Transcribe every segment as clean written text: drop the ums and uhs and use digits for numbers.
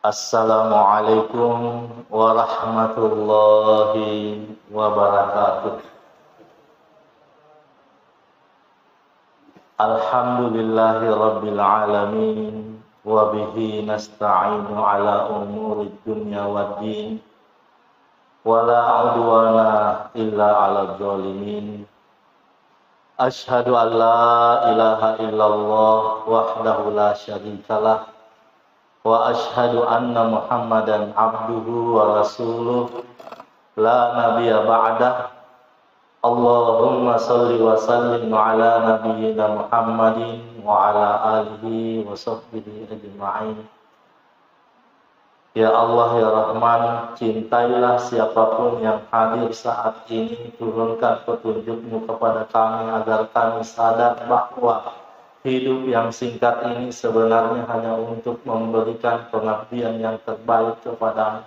Assalamualaikum warahmatullahi wabarakatuh. Alhamdulillahi rabbil alamin wa bihi nasta'inu ala umuri dunya waddin wa la udwana illa ala zalimin. Ashhadu an la ilaha illallah wahdahu la syarikalah wa ashhadu anna Muhammadan abduhu wa rasuluh la nabiyya ba'dah. Allahumma salli wa sallim ala nabiyyina Muhammadin wa ala alihi wa sahbihi ajma'in. Ya Allah ya Rahman, cintailah siapapun yang hadir saat ini, turunkan petunjuk-Mu kepada kami agar kami sadar bahwa hidup yang singkat ini sebenarnya hanya untuk memberikan pengabdian yang terbaik kepada-Mu.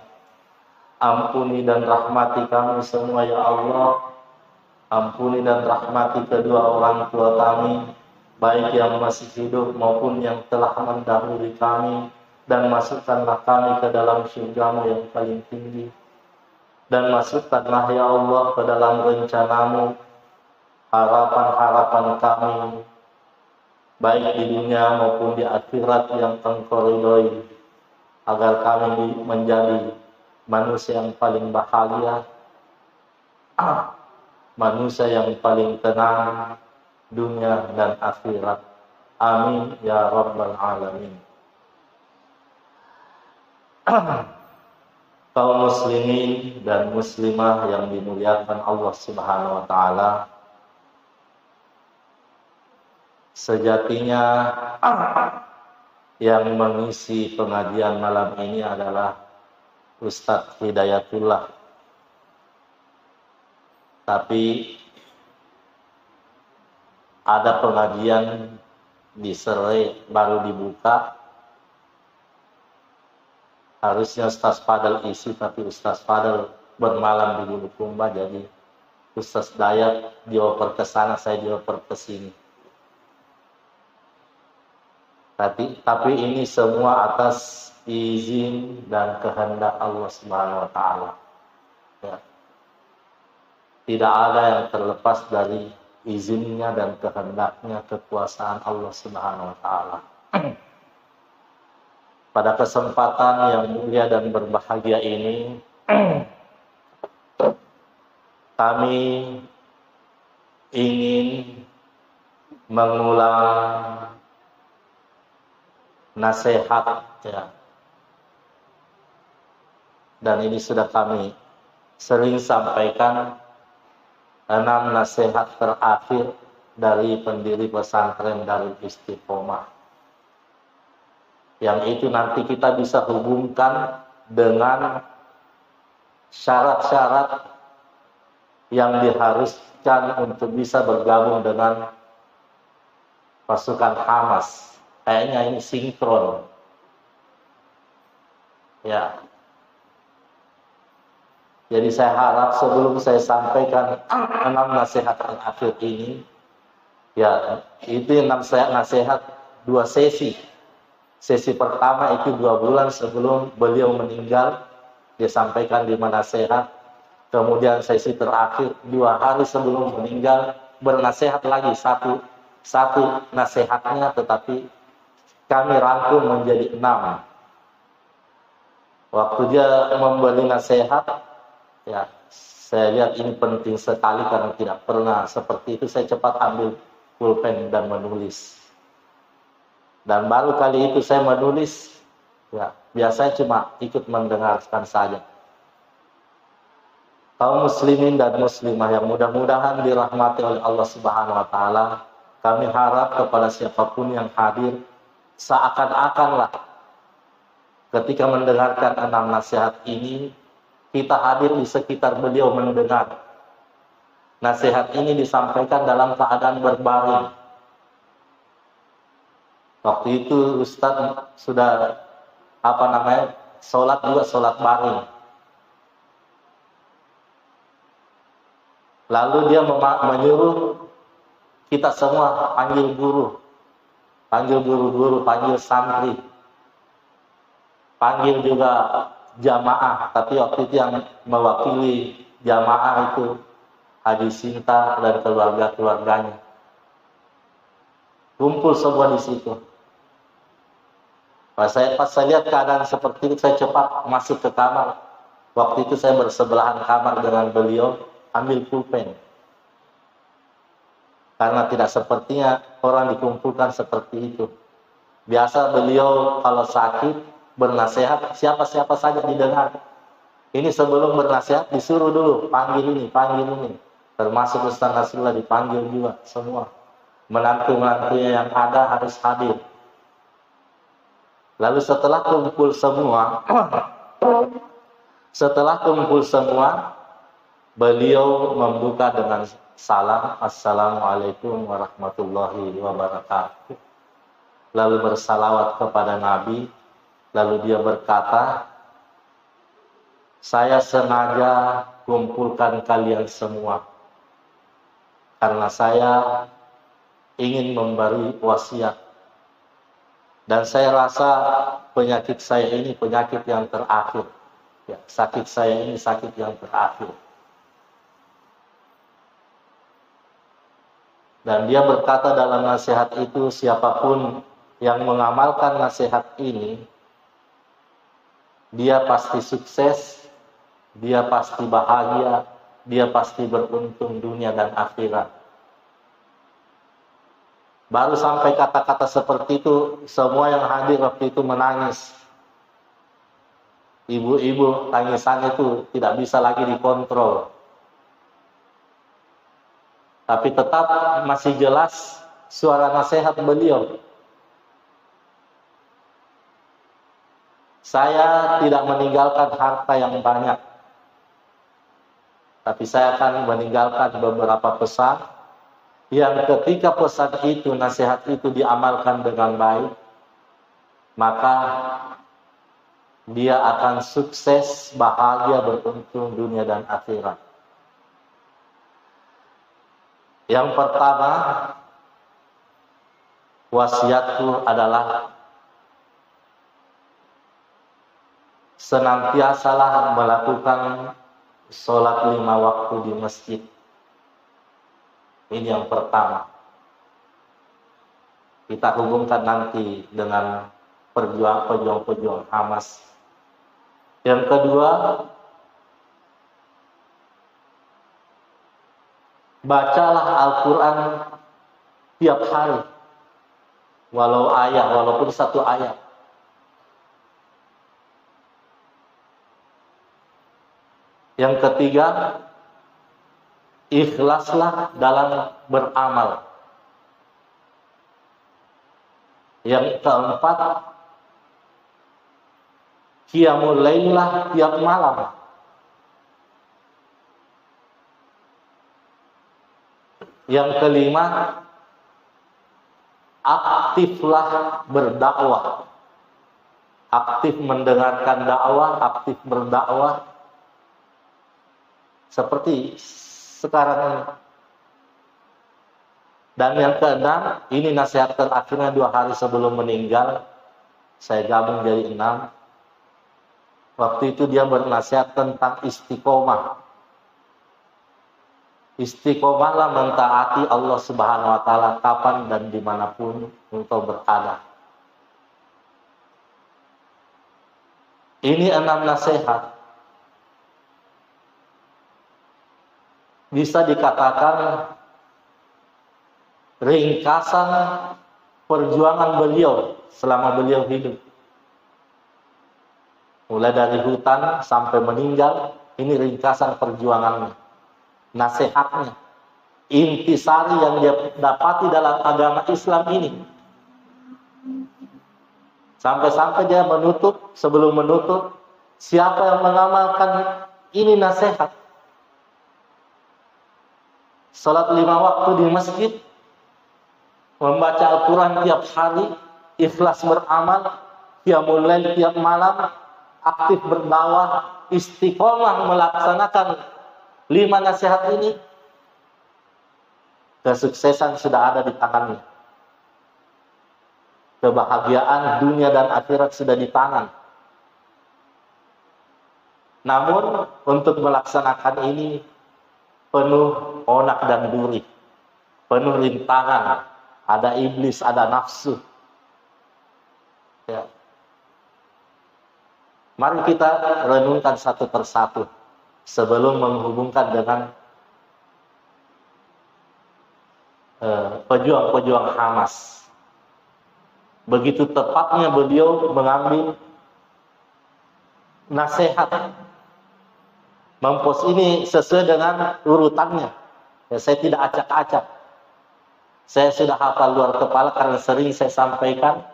Ampuni dan rahmati kami semua ya Allah. Ampuni dan rahmati kedua orang tua kami, baik yang masih hidup maupun yang telah mendahului kami, dan masukkanlah kami ke dalam surga-Mu yang paling tinggi. Dan masukkanlah ya Allah ke dalam rencana-Mu harapan-harapan kami, baik di dunia maupun di akhirat yang Engkau ridhoi, agar kami menjadi manusia yang paling bahagia, manusia yang paling tenang dunia dan akhirat. Amin ya rabbal alamin. Kaum muslimin dan muslimah yang dimuliakan Allah Subhanahu wa taala, sejatinya yang mengisi pengajian malam ini adalah Ustadz Hidayatullah. Tapi ada pengajian di Serai baru dibuka. Harusnya Ustaz Fadal isi, tapi Ustaz Fadal bermalam di Bulukumba, jadi Ustaz Dayat dioper ke sana, saya dioper ke sini. Tapi ini semua atas izin dan kehendak Allah Subhanahu wa taala. Ya. Tidak ada yang terlepas dari izinnya dan kehendaknya, kekuasaan Allah Subhanahu wa taala. Pada kesempatan yang mulia dan berbahagia ini, kami ingin mengulang nasihat, ya. Dan ini sudah kami sering sampaikan, 6 nasihat terakhir dari pendiri pesantren Darul Istiqomah. Yang itu nanti kita bisa hubungkan dengan syarat-syarat yang diharuskan untuk bisa bergabung dengan pasukan Hamas. Kayaknya ini sinkron. Ya. Jadi saya harap sebelum saya sampaikan 6 nasihat terakhir ini, ya itu 6 nasihat 2 sesi. Sesi pertama itu 2 bulan sebelum beliau meninggal, dia sampaikan 5 nasihat. Kemudian sesi terakhir 2 hari sebelum meninggal, bernasihat lagi satu nasihatnya, tetapi kami rangkum menjadi 6. Waktu dia memberi nasihat, ya, saya lihat ini penting sekali karena tidak pernah seperti itu. Saya cepat ambil pulpen dan menulis. Dan baru kali itu saya menulis, ya, biasanya cuma ikut mendengarkan saja. Kaum muslimin dan muslimah yang mudah-mudahan dirahmati oleh Allah Subhanahu wa taala, kami harap kepada siapapun yang hadir, seakan-akanlah ketika mendengarkan 6 nasihat ini, kita hadir di sekitar beliau mendengar. Nasihat ini disampaikan dalam keadaan berbaring. Waktu itu Ustadz sudah sholat juga, sholat baring. Lalu dia menyuruh kita semua panggil guru, panggil santri. panggil juga jamaah, tapi waktu itu yang mewakili jamaah itu Haji Sinta dan keluarga-keluarganya. Kumpul semua di situ. Pas saya lihat keadaan seperti itu, saya cepat masuk ke kamar. Waktu itu saya bersebelahan kamar dengan beliau, ambil pulpen. Karena tidak sepertinya orang dikumpulkan seperti itu. Biasa beliau kalau sakit bernasihat, siapa-siapa saja didengar. Ini sebelum bernasihat disuruh dulu, panggil ini. Termasuk Ustaz Nasrullah dipanggil juga semua. Menantu-menantunya yang ada harus hadir. Lalu setelah kumpul semua, beliau membuka dengan salam, Assalamualaikum warahmatullahi wabarakatuh. Lalu bersalawat kepada Nabi, lalu dia berkata, saya sengaja kumpulkan kalian semua, karena saya ingin memberi wasiat. Dan saya rasa penyakit saya ini penyakit yang terakhir. Ya, sakit saya ini sakit yang terakhir. Dan dia berkata dalam nasihat itu, siapapun yang mengamalkan nasihat ini, dia pasti sukses, dia pasti bahagia, dia pasti beruntung dunia dan akhirat. Baru sampai kata-kata seperti itu, semua yang hadir waktu itu menangis. Ibu-ibu tangisannya itu tidak bisa lagi dikontrol. Tapi tetap masih jelas suara nasihat beliau. Saya tidak meninggalkan harta yang banyak, tapi saya akan meninggalkan beberapa pesan yang ketika pesan itu, nasihat itu diamalkan dengan baik, maka dia akan sukses, bahagia, beruntung dunia dan akhirat. Yang pertama, wasiatku adalah senantiasalah melakukan sholat 5 waktu di masjid. Ini yang pertama. Kita hubungkan nanti dengan pejuang Hamas. Yang kedua, bacalah Al-Quran tiap hari. Walaupun 1 ayat. Yang ketiga, ikhlaslah dalam beramal. Yang keempat, qiyamul lailah tiap malam. Yang kelima, aktiflah berdakwah. Aktif mendengarkan dakwah, aktif berdakwah. Seperti sekarang ini. Dan yang keenam, ini nasihat terakhirnya 2 hari sebelum meninggal. Saya gabung jadi 6. Waktu itu dia bernasihat tentang istiqomah. Istiqomahlah mentaati Allah Subhanahu wa Ta'ala kapan dan dimanapun engkau berada. Ini 6 nasihat. Bisa dikatakan ringkasan perjuangan beliau selama beliau hidup. Mulai dari hutan sampai meninggal, ini ringkasan perjuangannya, nasihatnya, intisari yang dia dapati dalam agama Islam ini. Sampai-sampai dia menutup, sebelum menutup, siapa yang mengamalkan ini nasihat, salat 5 waktu di masjid, membaca Al-Quran tiap hari, ikhlas beramal, qiyamul lail tiap malam, aktif berdakwah, istiqomah melaksanakan 5 nasihat ini, kesuksesan sudah ada di tangannya. Kebahagiaan dunia dan akhirat sudah di tangan. Namun untuk melaksanakan ini penuh onak dan duri, penuh rintangan, ada iblis, ada nafsu. Ya. Mari kita renungkan satu persatu sebelum menghubungkan dengan pejuang-pejuang Hamas. Begitu tepatnya beliau mengambil nasihat. Mampus ini sesuai dengan urutannya. Ya, saya tidak acak-acak. Saya sudah hafal luar kepala karena sering saya sampaikan.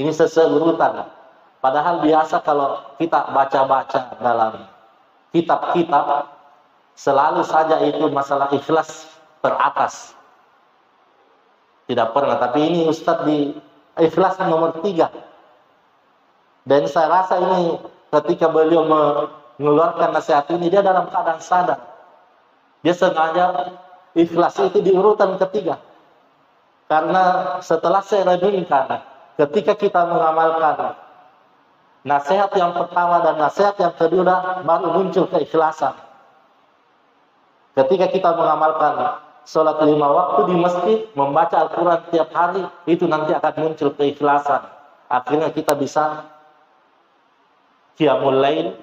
Ini sesuai urutan. Padahal biasa kalau kita baca-baca dalam kitab-kitab, selalu saja itu masalah ikhlas teratas. Tidak pernah. Tapi ini Ustadz di ikhlas nomor 3. Dan saya rasa ini ketika beliau mengeluarkan nasihat ini, dia dalam keadaan sadar. Dia sengaja ikhlas itu di urutan ketiga. Karena setelah saya renungkan, ketika kita mengamalkan nasihat yang pertama dan nasihat yang kedua, baru muncul keikhlasan. Ketika kita mengamalkan sholat 5 waktu di masjid, membaca Al-Quran tiap hari, itu nanti akan muncul keikhlasan. Akhirnya kita bisa qiyamul lail,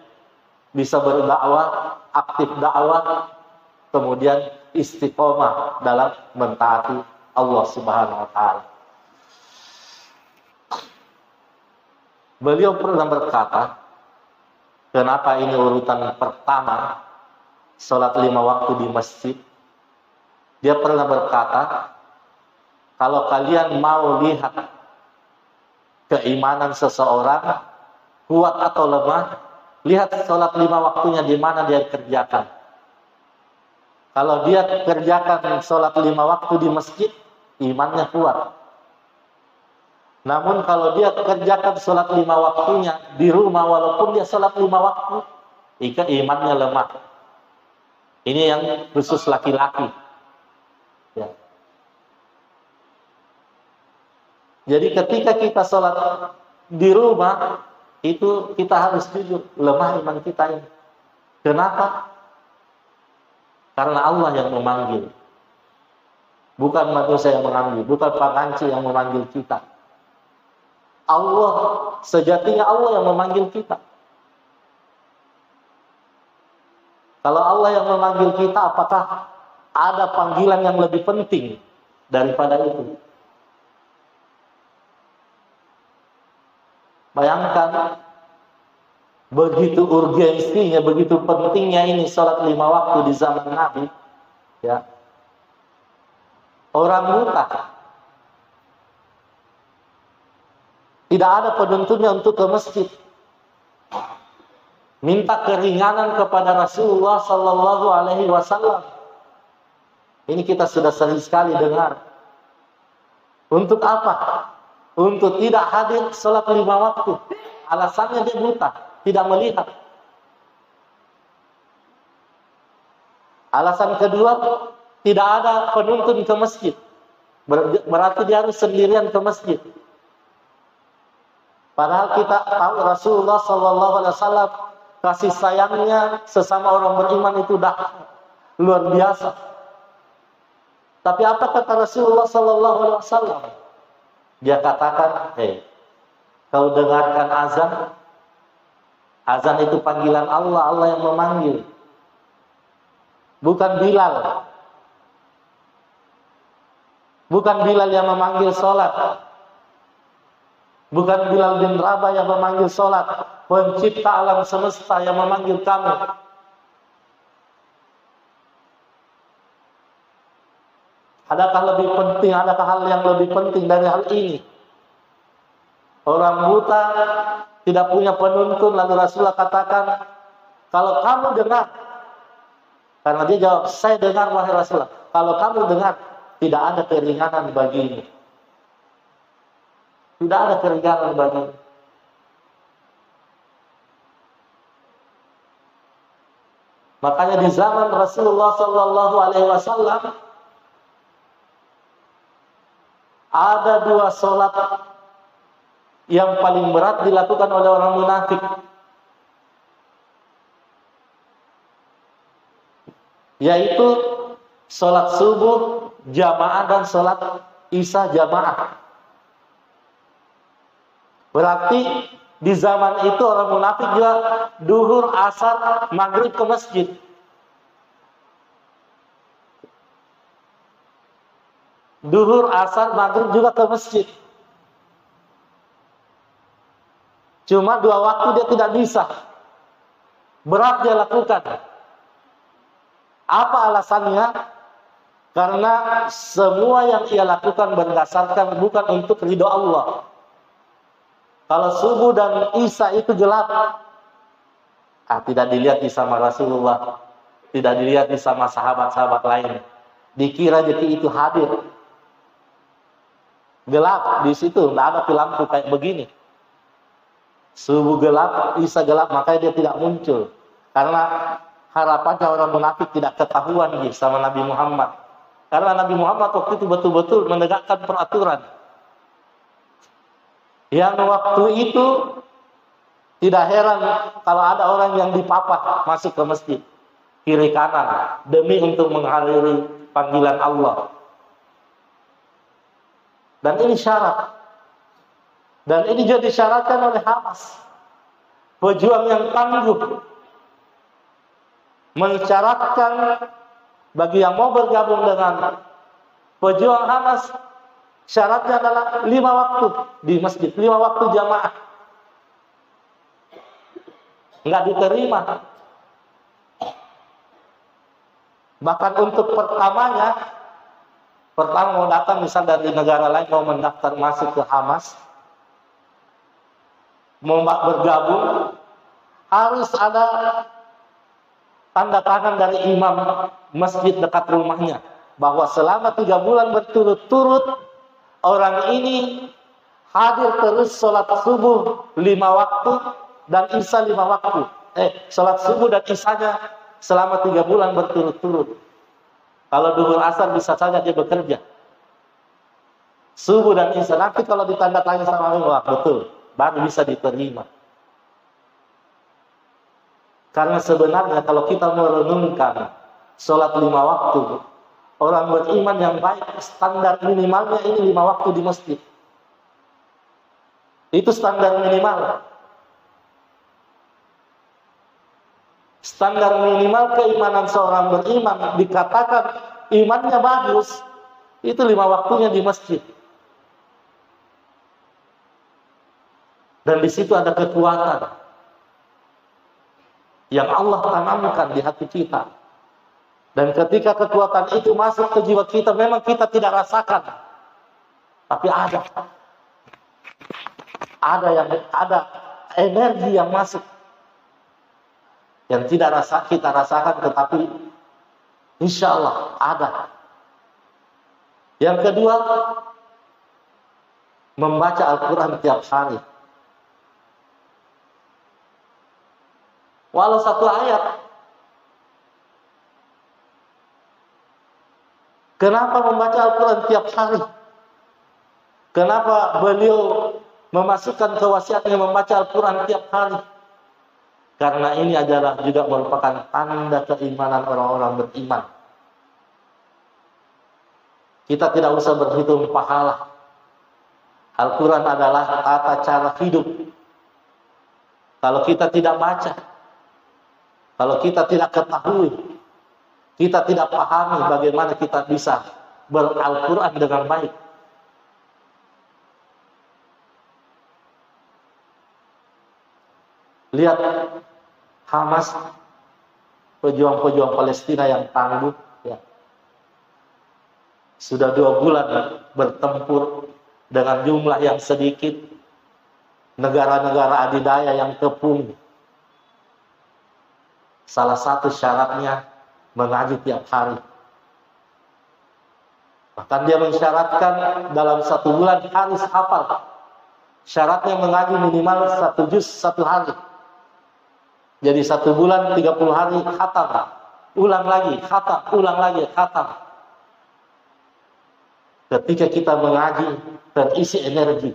bisa berdakwah, aktif dakwah, kemudian istiqomah dalam mentaati Allah Subhanahu wa Ta'ala. Beliau pernah berkata, kenapa ini urutan pertama, sholat 5 waktu di masjid? Dia pernah berkata, kalau kalian mau lihat keimanan seseorang, kuat atau lemah, lihat sholat 5 waktunya di mana dia kerjakan. Kalau dia kerjakan sholat 5 waktu di masjid, imannya kuat. Namun kalau dia kerjakan sholat 5 waktunya di rumah, walaupun dia sholat 5 waktu, imannya lemah. Ini yang khusus laki-laki. Ya. Jadi ketika kita sholat di rumah, itu kita harus jujur, lemah iman kita ini. Kenapa? Karena Allah yang memanggil. Bukan manusia yang memanggil, bukan penganci yang memanggil kita. Allah, sejatinya Allah yang memanggil kita. Kalau Allah yang memanggil kita, apakah ada panggilan yang lebih penting daripada itu? Bayangkan, begitu urgensinya, begitu pentingnya ini sholat 5 waktu di zaman Nabi. Ya. Orang buta, tidak ada penuntunnya untuk ke masjid. Minta keringanan kepada Rasulullah Sallallahu Alaihi Wasallam. Ini kita sudah sering sekali dengar. Untuk apa? Untuk tidak hadir sholat 5 waktu. Alasannya dia buta, tidak melihat. Alasan kedua, tidak ada penuntun ke masjid. Berarti dia harus sendirian ke masjid. Padahal kita tahu Rasulullah Sallallahu Alaihi Wasallam kasih sayangnya sesama orang beriman itu dah luar biasa. Tapi apa kata Rasulullah Sallallahu Alaihi Wasallam? Dia katakan, kau dengarkan azan? Azan itu panggilan Allah, Allah yang memanggil. Bukan Bilal. Bukan Bilal yang memanggil sholat. Bukan Bilal bin Rabah yang memanggil sholat. Pencipta alam semesta yang memanggil kamu. Adakah lebih penting, adakah hal yang lebih penting dari hal ini? Orang buta tidak punya penuntun, lalu Rasulullah katakan, kalau kamu dengar, karena dia jawab, saya dengar wahai Rasulullah, kalau kamu dengar, tidak ada keringanan bagimu. Tidak ada keringanan bagimu. Makanya di zaman Rasulullah Sallallahu Alaihi Wasallam ada 2 sholat yang paling berat dilakukan oleh orang munafik. yaitu sholat subuh jamaah dan sholat isya jamaah. Berarti di zaman itu orang munafik juga duhur, asar, maghrib ke masjid. Duhur, asar, maghrib juga ke masjid. Cuma 2 waktu dia tidak bisa. Berat dia lakukan. Apa alasannya? Karena semua yang ia lakukan berdasarkan bukan untuk ridho Allah. Kalau subuh dan isya itu gelap, tidak dilihat sama Rasulullah, tidak dilihat sama sahabat-sahabat lain. Dikira jadi itu hadir. Gelap di situ, tidak ada lampu kayak begini. Subuh gelap, isya gelap, makanya dia tidak muncul. Karena harapannya orang munafik tidak ketahuan sama Nabi Muhammad. Karena Nabi Muhammad waktu itu betul-betul menegakkan peraturan. Yang waktu itu tidak heran kalau ada orang yang dipapah masuk ke masjid kiri kanan demi untuk menghadiri panggilan Allah. Dan ini syarat. Dan ini juga disyaratkan oleh Hamas. Pejuang yang tangguh. Mensyaratkan bagi yang mau bergabung dengan pejuang Hamas, syaratnya adalah 5 waktu di masjid, 5 waktu jamaah. Enggak diterima. Bahkan untuk pertama mau datang misal dari negara lain mau mendaftar masuk ke Hamas, mau bergabung, harus ada tanda tangan dari imam masjid dekat rumahnya bahwa selama 3 bulan berturut-turut orang ini hadir terus sholat subuh 5 waktu dan isya 5 waktu. Sholat subuh dan isyanya selama 3 bulan berturut-turut. Kalau duhur asar bisa saja dia bekerja. Subuh dan isya nanti kalau ditandatangani sama Allah, betul, baru bisa diterima. Karena sebenarnya kalau kita merenungkan sholat 5 waktu, orang beriman yang baik standar minimalnya ini 5 waktu di masjid. Itu standar minimal. Standar minimal keimanan seorang beriman dikatakan imannya bagus, itu 5 waktunya di masjid. Dan di situ ada kekuatan yang Allah tanamkan di hati kita. Dan ketika kekuatan itu masuk ke jiwa kita, memang kita tidak rasakan. Tapi ada energi yang masuk. Yang tidak kita rasakan, tetapi insya Allah ada. Yang kedua, membaca Al-Quran tiap hari. Walau 1 ayat. Kenapa membaca Al-Quran tiap hari? Kenapa beliau memasukkan kewasiatnya membaca Al-Quran tiap hari? Karena ini adalah juga merupakan tanda keimanan orang-orang beriman. Kita tidak usah berhitung pahala. Al-Quran adalah tata cara hidup. Kalau kita tidak baca, kalau kita tidak ketahui, kita tidak pahami bagaimana kita bisa ber-Al-Quran dengan baik. Lihat Hamas, pejuang-pejuang Palestina yang tangguh, ya. Sudah 2 bulan bertempur dengan jumlah yang sedikit, negara-negara adidaya yang tepung. Salah satu syaratnya mengaji tiap hari. Bahkan dia mensyaratkan dalam 1 bulan harus hafal. Syaratnya mengaji minimal 1 juz 1 hari. Jadi 1 bulan 30 hari khatam. Ulang lagi, khatam, ulang lagi, khatam. Ketika kita mengaji, terisi energi.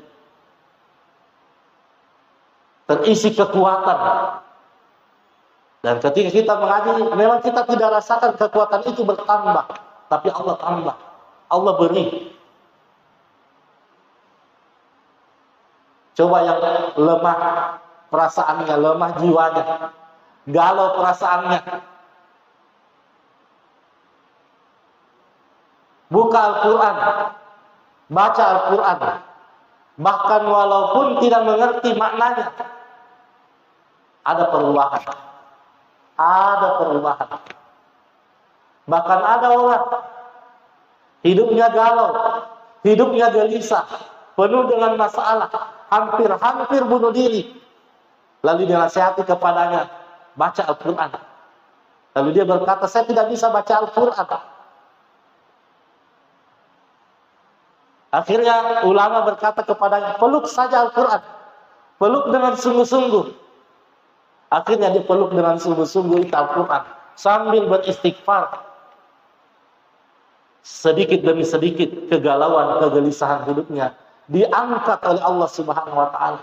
Terisi kekuatan. Dan ketika kita mengaji, memang kita tidak rasakan kekuatan itu bertambah, tapi Allah tambah, Allah beri. Coba yang lemah perasaannya, lemah jiwanya, galau perasaannya, buka Al-Quran, baca Al-Quran, bahkan walaupun tidak mengerti maknanya, ada perubahan. Ada perubahan. Bahkan ada orang hidupnya galau, hidupnya gelisah, penuh dengan masalah, hampir bunuh diri. Lalu dinasihati kepadanya, baca Al-Quran. Lalu dia berkata, saya tidak bisa baca Al-Quran. Akhirnya ulama berkata kepadanya, peluk saja Al-Quran. Peluk dengan sungguh-sungguh. Akhirnya dia peluk dengan sungguh-sungguh Al-Quran. Sambil beristighfar. Sedikit demi sedikit kegalauan, kegelisahan hidupnya diangkat oleh Allah Subhanahu wa Ta'ala.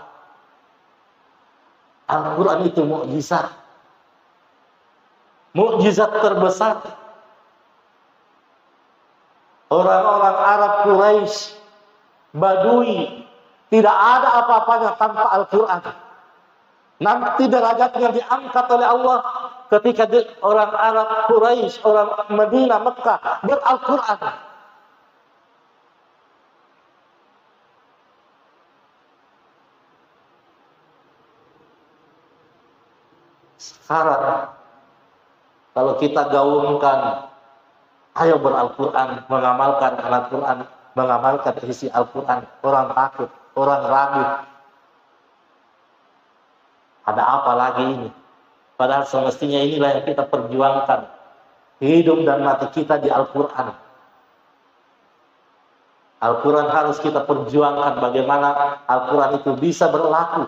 Al-Quran itu mukjizat. Mukjizat terbesar. Orang-orang Arab Quraisy, Badui, tidak ada apa-apanya tanpa Al-Quran. Nanti derajatnya diangkat oleh Allah ketika orang Arab Quraisy, orang Madinah, Mekah ber-Al-Quran. Sekarang kalau kita gaungkan, ayo ber-Al-Quran, mengamalkan Al-Quran, mengamalkan isi Al-Quran, orang takut, orang ragu. Ada apa lagi ini? Padahal semestinya inilah yang kita perjuangkan. Hidup dan mati kita di Al-Quran. Al-Quran harus kita perjuangkan bagaimana Al-Quran itu bisa berlaku.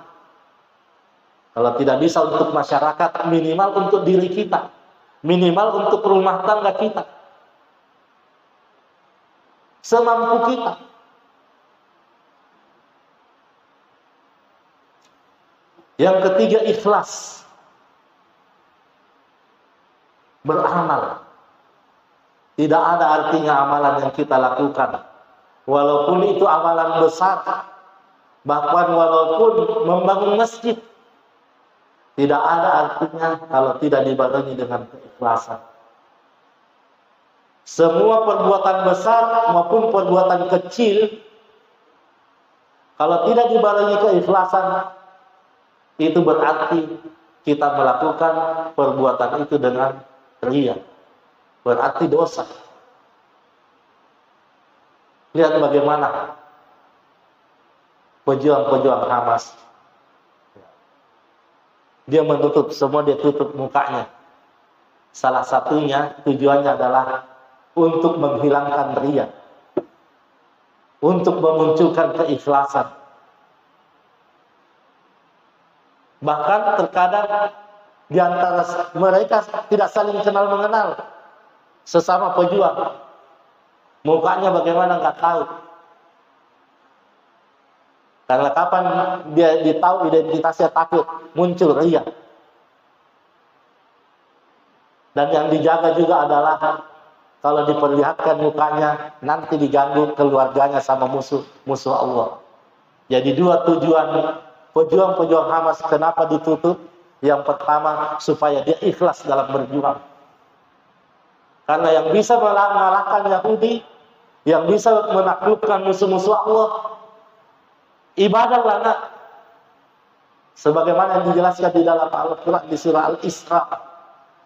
Kalau tidak bisa untuk masyarakat, minimal untuk diri kita. Minimal untuk rumah tangga kita. Semampu kita. Yang ketiga, ikhlas. Beramal. Tidak ada artinya amalan yang kita lakukan. Walaupun itu amalan besar. Bahkan walaupun membangun masjid. Tidak ada artinya kalau tidak dibarengi dengan keikhlasan. Semua perbuatan besar maupun perbuatan kecil, kalau tidak dibarengi keikhlasan, itu berarti kita melakukan perbuatan itu dengan riya. Berarti dosa. Lihat bagaimana pejuang-pejuang Hamas. Dia menutup, semua dia tutup mukanya. Salah satunya tujuannya adalah untuk menghilangkan riya. Untuk memunculkan keikhlasan. Bahkan terkadang di antara mereka tidak saling kenal mengenal. Sesama pejuang. Mukanya bagaimana nggak tahu. Karena kapan dia tahu identitasnya takut, muncul riya. Dan yang dijaga juga adalah kalau diperlihatkan mukanya, nanti diganggu keluarganya sama musuh Allah. Jadi dua tujuan pejuang-pejuang Hamas kenapa ditutup? Yang pertama, supaya dia ikhlas dalam berjuang. Karena yang bisa mengalahkan Yahudi, yang bisa menaklukkan musuh-musuh Allah, ibadah lana. Sebagaimana yang dijelaskan di dalam Al-Quran di surah Al-Isra,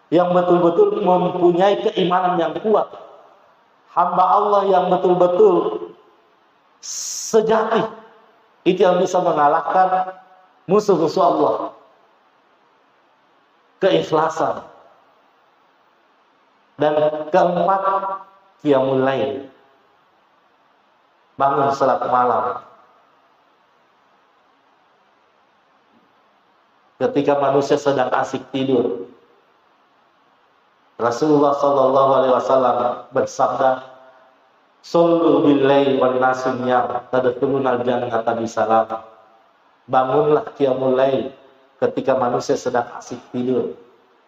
yang betul-betul mempunyai keimanan yang kuat. Hamba Allah yang betul-betul sejati, itu yang bisa mengalahkan musuh-musuh Allah. Keikhlasan. Dan keempat, qiyamul lail. Bangun salat malam. Ketika manusia sedang asik tidur, Rasulullah sallallahu alaihi wasallam bersabda, "Shollu bil lail wan nasu niyam, tadkhulunal jannata bisalam." Bangunlah qiyamul lail ketika manusia sedang asik tidur.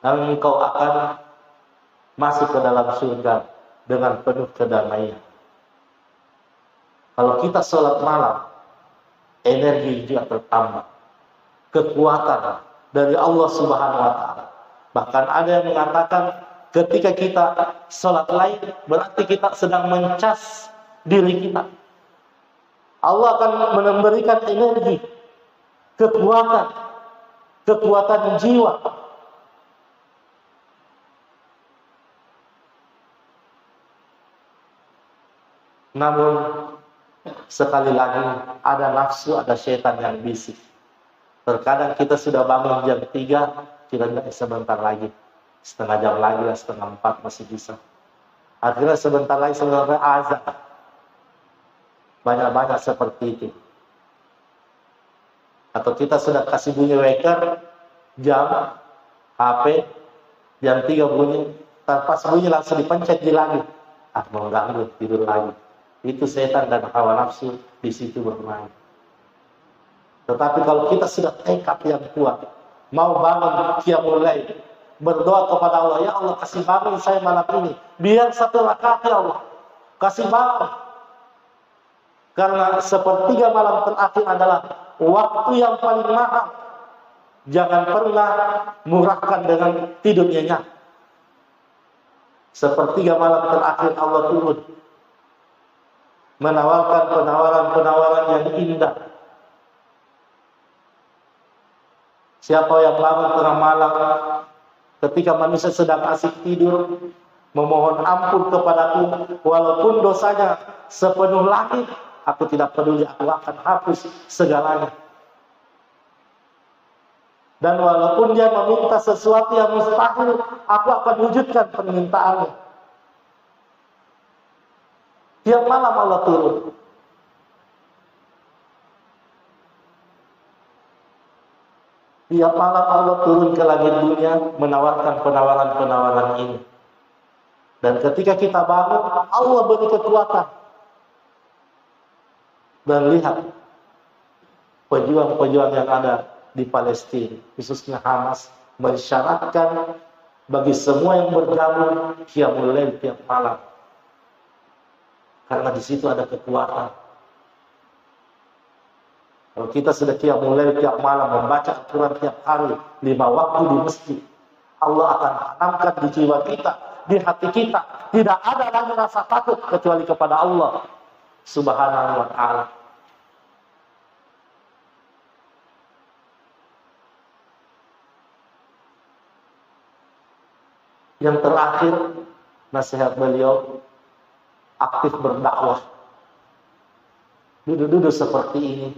dan engkau akan masuk ke dalam surga dengan penuh kedamaian. Kalau kita sholat malam, energi juga bertambah, kekuatan dari Allah Subhanahu wa Ta'ala. Bahkan ada yang mengatakan ketika kita sholat lain, berarti kita sedang mencas diri kita. Allah akan memberikan energi, kekuatan jiwa. Namun sekali lagi ada nafsu, ada setan yang bisik. Terkadang kita sudah bangun jam 3, kita sebentar lagi, setengah jam lagi lah, setengah 4 masih bisa. Akhirnya sebentar lagi sebenarnya azan. Banyak-banyak seperti itu. Atau kita sudah kasih bunyi waker, jam, HP, jam 3 bunyi, pas bunyi langsung dipencet di lagi. Mengganggu, tidur lagi. Itu setan dan hawa nafsu di situ bermain. Tetapi kalau kita sudah tekad yang kuat, mau bangun qiyamul lail, berdoa kepada Allah, ya Allah kasih bangun saya malam ini, biar 1 rakaat ya Allah, kasih bangun. Karena sepertiga malam terakhir adalah waktu yang paling mahal. Jangan pernah murahkan dengan tidur nyenyak. Sepertiga malam terakhir Allah turun, menawarkan penawaran yang indah. Siapa yang bangun tengah malam ketika manusia sedang asik tidur, memohon ampun kepadaku, walaupun dosanya sepenuh langit, aku tidak peduli, aku akan hapus segalanya. Dan walaupun dia meminta sesuatu yang mustahil, aku akan wujudkan permintaannya. Tiap malam Allah turun. Tiap malam Allah turun ke langit dunia menawarkan penawaran-penawaran ini. Dan ketika kita bangun, Allah beri kekuatan. Dan lihat pejuang-pejuang yang ada di Palestina, khususnya Hamas, mensyaratkan bagi semua yang bergabung qiyamul lail tiap malam. Karena di situ ada kekuatan. Kalau kita sudah qiyamul lail tiap malam, membaca Al-Quran tiap hari, 5 waktu di masjid, Allah akan tanamkan di jiwa kita, di hati kita, tidak ada lagi rasa takut kecuali kepada Allah Subhanahu wa Ta'ala. Yang terakhir, nasihat beliau, aktif berdakwah. Duduk-duduk seperti ini.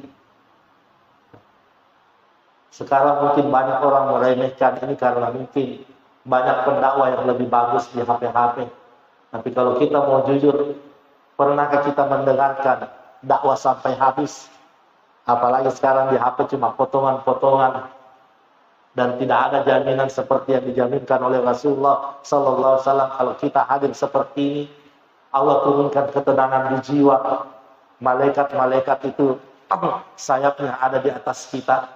Sekarang mungkin banyak orang meremehkan ini karena mungkin banyak pendakwah yang lebih bagus di HP-HP. Tapi kalau kita mau jujur, pernahkah kita mendengarkan dakwah sampai habis? Apalagi sekarang di HP cuma potongan-potongan. Dan tidak ada jaminan seperti yang dijaminkan oleh Rasulullah Sallallahu Alaihi Wasallam. Kalau kita hadir seperti ini, Allah turunkan ketenangan di jiwa. Malaikat-malaikat itu sayapnya ada di atas kita.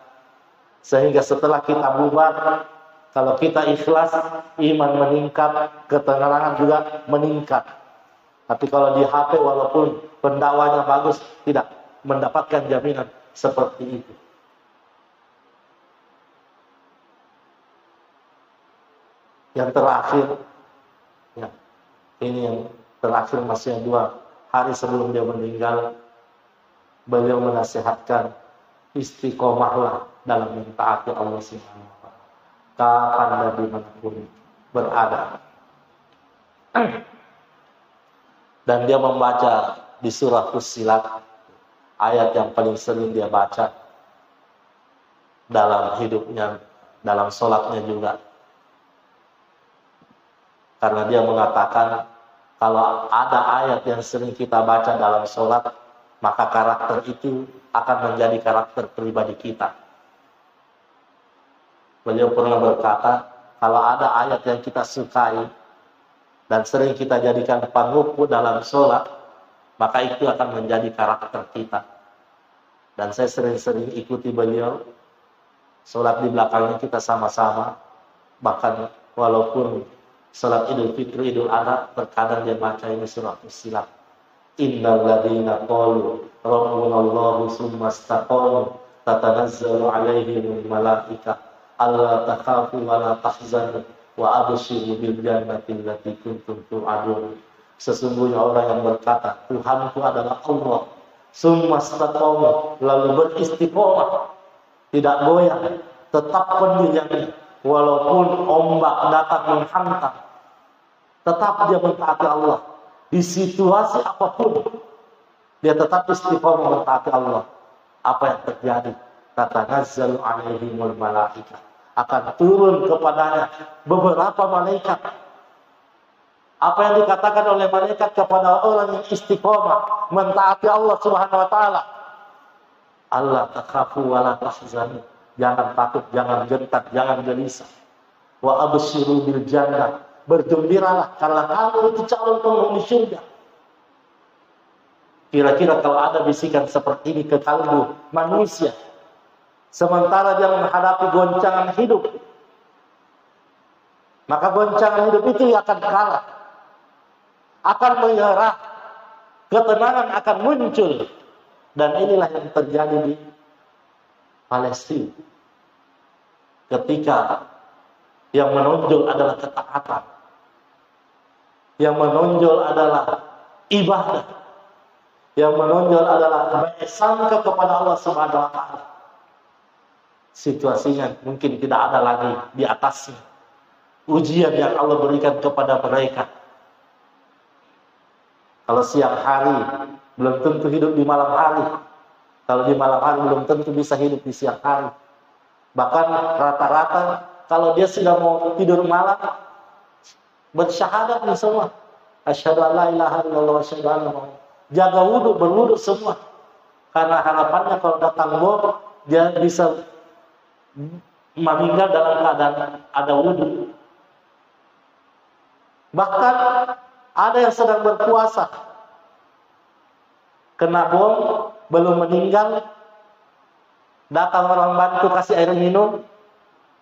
Sehingga setelah kita bubar, kalau kita ikhlas, iman meningkat, ketenangan juga meningkat. Tapi kalau di HP walaupun pendakwanya bagus, tidak mendapatkan jaminan seperti itu. Yang terakhir, ya, ini yang terakhir masih 2 hari sebelum dia meninggal, beliau menasihatkan, istiqomahlah dalam mentaati Allah Subhanahu wa Ta'ala. Kapan dan dimanapun berada. Dan dia membaca di surah Fussilat, ayat yang paling sering dia baca dalam hidupnya, dalam sholatnya juga. Karena dia mengatakan, kalau ada ayat yang sering kita baca dalam sholat, maka karakter itu akan menjadi karakter pribadi kita. Beliau pernah berkata, kalau ada ayat yang kita sukai dan sering kita jadikan pengukur dalam sholat, maka itu akan menjadi karakter kita. Dan saya sering-sering ikuti beliau, sholat di belakangnya kita sama-sama. Bahkan walaupun salat Idul Fitri, Idul Adha, terkadang dia baca ini surah Fussilat. Innal ladzina qalu rabbunallahu tsumma istaqamu tatanazzalu 'alaihimul malaikah alla takhafu wa la tahzanu wa abshiru bil jannati allati kuntum tu'adun. Sesungguhnya orang yang berkata, Tuhanku adalah Allah, tsumma istaqamu, lalu beristiqomah, tidak goyah, tetap pendiriannya, walaupun ombak datang menghantam, tetap dia mentaati Allah. Di situasi apapun, dia tetap istiqomah mentaati Allah. Apa yang terjadi? Tatanazzalu 'alaihimul malaikah, akan turun kepadanya beberapa malaikat. Apa yang dikatakan oleh malaikat kepada orang yang istiqomah mentaati Allah Subhanahu wa taala? Allah takhafu wa la tahzanu. Jangan takut, jangan gentar, jangan gelisah. Wa abshiru bil jannah. Bergembiralah karena kamu itu calon penghuni surga. Kira-kira kalau ada bisikan seperti ini ke kalbu manusia, sementara dia menghadapi goncangan hidup, maka goncangan hidup itu akan kalah, akan menyerah, ketenangan akan muncul. Dan inilah yang terjadi di Palestina. Ketika yang menonjol adalah ketaatan, yang menonjol adalah ibadah, yang menonjol adalah baik sangka kepada Allah Subhanahu wa taala. Situasinya mungkin tidak ada lagi di atasnya ujian yang Allah berikan kepada mereka. Kalau siang hari belum tentu hidup di malam hari. Kalau di malam hari belum tentu bisa hidup di siang hari. Bahkan rata-rata kalau dia sudah mau tidur malam, bersyahadat nih semua. Asyhadu an la ilaha illallah wa asyhadu anna Muhammadan. Jaga wudu, berwudu semua. Karena harapannya kalau datang bom, dia bisa meninggal dalam keadaan ada wudu. Bahkan ada yang sedang berpuasa, kena bom, belum meninggal, datang orang bantu kasih air minum,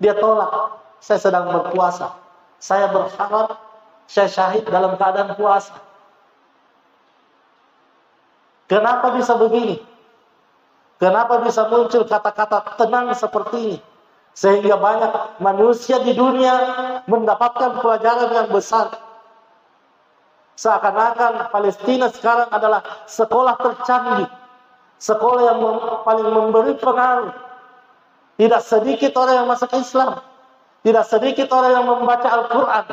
dia tolak. Saya sedang berpuasa, saya berharap saya syahid dalam keadaan puasa. Kenapa bisa begini? Kenapa bisa muncul kata-kata tenang seperti ini? Sehingga banyak manusia di dunia mendapatkan pelajaran yang besar. Seakan-akan Palestina sekarang adalah sekolah tercanggih, sekolah yang paling memberi pengaruh. Tidak sedikit orang yang masuk Islam, tidak sedikit orang yang membaca Al-Quran,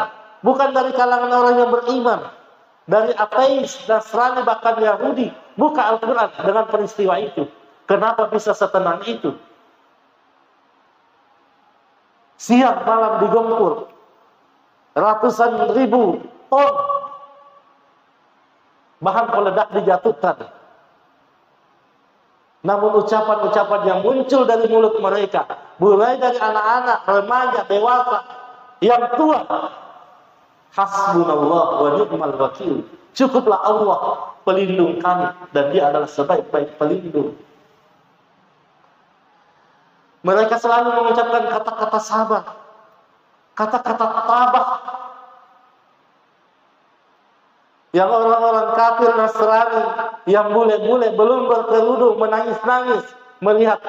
bukan dari kalangan orang yang beriman, dari ateis, Nasrani, bahkan Yahudi, buka Al-Quran dengan peristiwa itu. Kenapa bisa setenang itu? Siang malam digempur, ratusan ribu ton bahan peledak dijatuhkan. Namun ucapan-ucapan yang muncul dari mulut mereka, mulai dari anak-anak, remaja, dewasa, yang tua, hasbunallah wa ni'mal wakil. Cukuplah Allah pelindung kami, dan Dia adalah sebaik-baik pelindung. Mereka selalu mengucapkan kata-kata sabar, kata-kata tabah. Yang orang-orang kafir Nasrani yang bule-bule belum berkerudung menangis-nangis melihat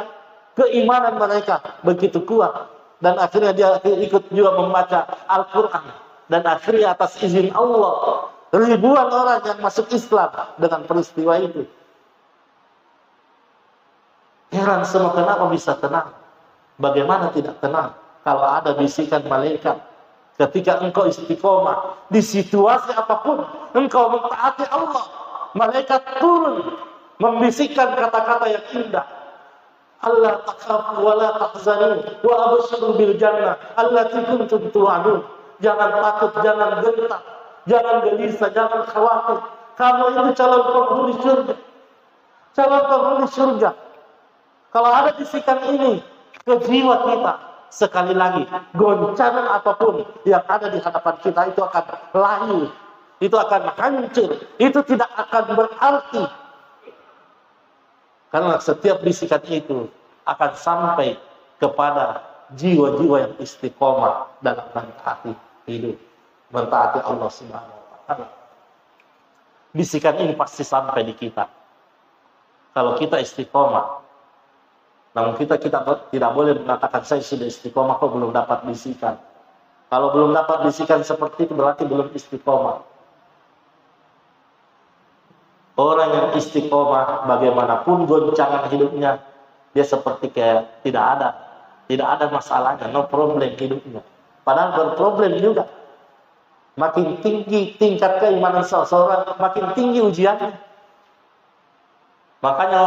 keimanan mereka begitu kuat. Dan akhirnya dia ikut juga membaca Al-Quran. Dan akhirnya atas izin Allah, ribuan orang yang masuk Islam dengan peristiwa itu. Heran semua, kenapa bisa tenang? Bagaimana tidak tenang kalau ada bisikan malaikat? Ketika engkau istiqomah di situasi apapun, engkau mentaati Allah, malaikat turun membisikkan kata-kata yang indah. Allah takhafu wa la tahzanu wa abshiru bil jannah allati kuntum tu'adun. Jangan takut, jangan gentar, jangan gelisah, jangan khawatir. Kamu itu calon penghuni surga. Calon penghuni surga. Kalau ada bisikan ini ke jiwa kita, sekali lagi, goncangan apapun yang ada di hadapan kita itu akan layu, itu akan hancur, itu tidak akan berarti. Karena setiap bisikan itu akan sampai kepada jiwa-jiwa yang istiqomah dalam mentaati hidup, mentaati Allah Subhanahu wa taala. Bisikan ini pasti sampai di kita. Kalau kita istiqomah, namun kita tidak boleh mengatakan saya sudah istiqomah kok belum dapat bisikan. Kalau belum dapat bisikan seperti itu berarti belum istiqomah. Orang yang istiqomah bagaimanapun goncangan hidupnya, dia seperti kayak tidak ada masalahnya, no problem hidupnya. Padahal berproblem juga. Makin tinggi tingkat keimanan seseorang, makin tinggi ujiannya. Makanya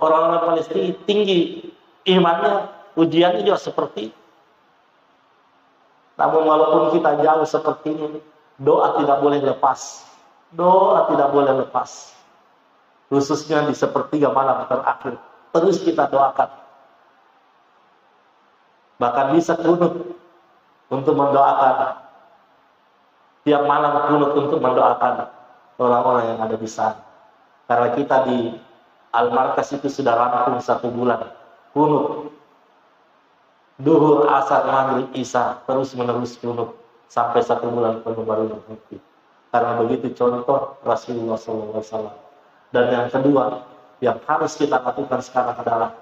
orang-orang Palestina tinggi imannya, ujiannya juga seperti itu. Namun walaupun kita jauh seperti ini, doa tidak boleh lepas. Doa tidak boleh lepas. Khususnya di sepertiga malam terakhir. Terus kita doakan. Bahkan bisa kunut untuk mendoakan. Tiap malam kunut untuk mendoakan orang-orang yang ada di sana. Karena kita di Al-Markas itu sudah rampung 1 bulan. Kunut. Duhur, asar, maghrib, isya. Terus menerus kunut. Sampai 1 bulan penuh baru berhenti. Karena begitu contoh Rasulullah SAW. Dan yang kedua, yang harus kita lakukan sekarang adalah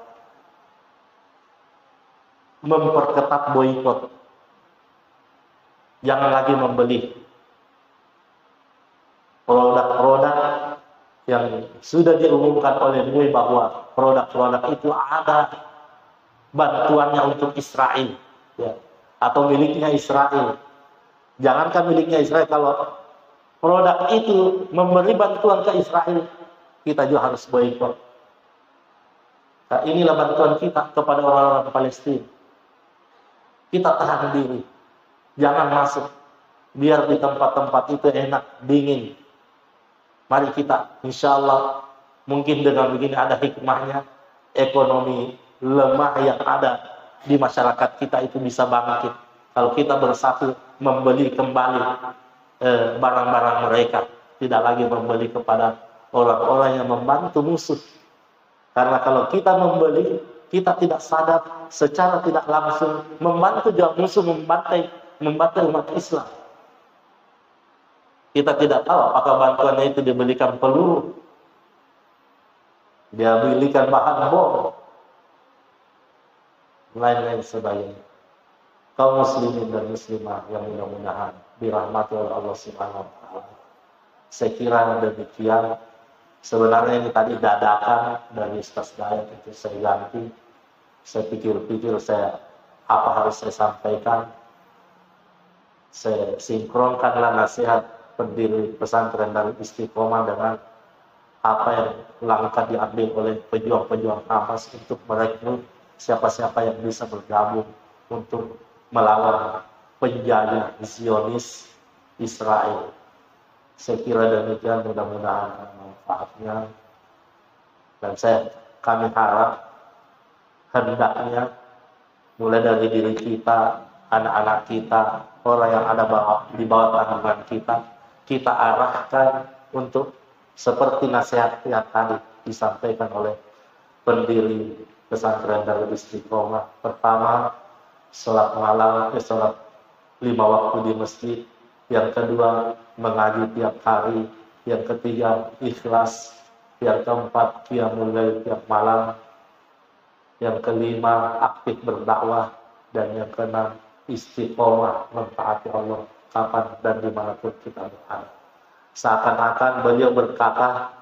memperketat boikot. Jangan lagi membeli produk-produk yang sudah diumumkan oleh MUI bahwa produk-produk itu ada bantuannya untuk Israel, ya, atau miliknya Israel. Jangankan miliknya Israel, kalau produk itu memberi bantuan ke Israel, kita juga harus boikot. Nah, inilah bantuan kita kepada orang-orang Palestina. Kita tahan diri, jangan masuk. Biar di tempat-tempat itu enak, dingin. Mari kita, insya Allah, mungkin dengan begini ada hikmahnya, ekonomi lemah yang ada di masyarakat kita itu bisa bangkit. Kalau kita bersatu membeli kembali barang-barang mereka, tidak lagi membeli kepada orang-orang yang membantu musuh. Karena kalau kita membeli, kita tidak sadar, secara tidak langsung membantu juga musuh membantai umat Islam. Kita tidak tahu apakah bantuannya itu dibelikan peluru, dia belikan bahan bom, lain-lain sebagainya. Kaum muslimin dan muslimah yang mudah-mudahan dirahmati oleh Allah Subhanahu wa taala. Saya kira demikian. Sebenarnya ini tadi dadakan dari Ustaz Dayat itu saya ganti. Saya pikir-pikir apa harus saya sampaikan. Saya sinkronkanlah nasihat pendiri pesantren Darul Istiqomah dengan apa yang langkah diambil oleh pejuang-pejuang Hamas untuk merekrut siapa-siapa yang bisa bergabung untuk melawan penjajah Zionis Israel. Saya kira demikian, mudah-mudahan manfaatnya. Dan kami harap hendaknya mulai dari diri kita, anak-anak kita, orang yang ada di bawah tanggungan kita arahkan untuk seperti nasihat yang tadi disampaikan oleh pendiri pesantren Darul Istiqomah. Pertama, sholat malam, sholat 5 waktu di masjid. Yang kedua, mengaji tiap hari. Yang ketiga, ikhlas. Yang keempat, qiyamul lail tiap malam. Yang kelima, aktif berdakwah. Dan yang keenam, istiqomah mentaati Allah kapan dan dimanapun kita berada. Seakan-akan beliau berkata,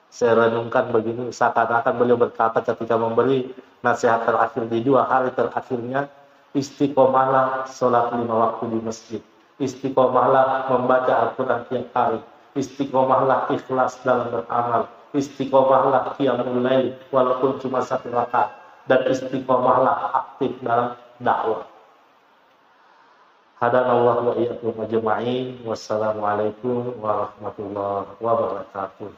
saya renungkan begini, seakan-akan beliau berkata ketika memberi nasihat terakhir di 2 hari terakhirnya, istiqomahlah sholat 5 waktu di masjid, istiqomahlah membaca Al-Quran tiap hari, istiqomahlah ikhlas dalam beramal, istiqomahlah qiyamul lail walaupun cuma 1 rakaat, dan istiqomahlah aktif dalam dakwah. Hadanallahu wa iyyakum ajma'in. Wassalamualaikum warahmatullahi wabarakatuh.